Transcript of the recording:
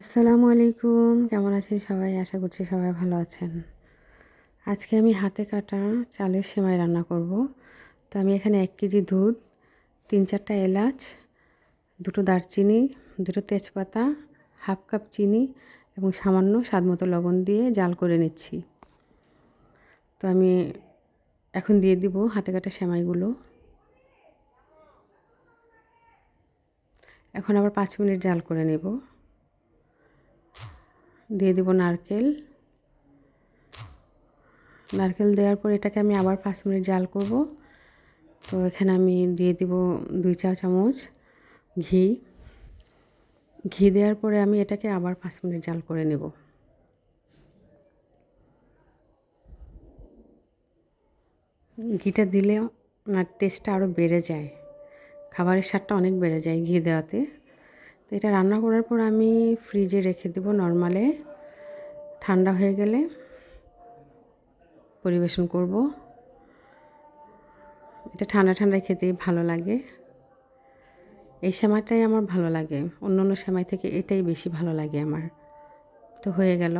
আসসালামু আলাইকুম, কেমন আছেন সবাই? আশা করছি সবাই ভালো আছেন। আজকে আমি হাতে কাটা চালের সেমাই রান্না করব। তো আমি এখানে 1 কেজি দুধ, 3-4টা এলাচ, 2টো দারচিনি, 2টো তেজপাতা, হাফ কাপ চিনি এবং সামান্য স্বাদমতো লবণ দিয়ে জাল করে নিচ্ছি। তো আমি এখন দিয়ে দিব হাতে কাটা সেমাইগুলো। এখন আবার 5 মিনিট জাল করে নেব। দিয়ে দিব নারকেল। নারকেল দেওয়ার পর এটাকে আমি আবার 5 মিনিট জাল করব। তো এখানে আমি দিয়ে দিব 2 চা চামচ ঘি। ঘি দেওয়ার পরে আমি এটাকে আবার 5 মিনিট জাল করে নেব। ঘিটা দিলে না টেস্টটা আরও বেড়ে যায়, খাবারের স্বাদটা অনেক বেড়ে যায় ঘি দেওয়াতে। তো এটা রান্না করার পর আমি ফ্রিজে রেখে দেব নরমালে। ঠান্ডা হয়ে গেলে পরিবেশন করব। এটা ঠান্ডা ঠান্ডায় খেতেই ভালো লাগে। এই সেমাইটাই আমার ভালো লাগে, অন্য সেমাই থেকে এটাই বেশি ভালো লাগে আমার। তো হয়ে গেল।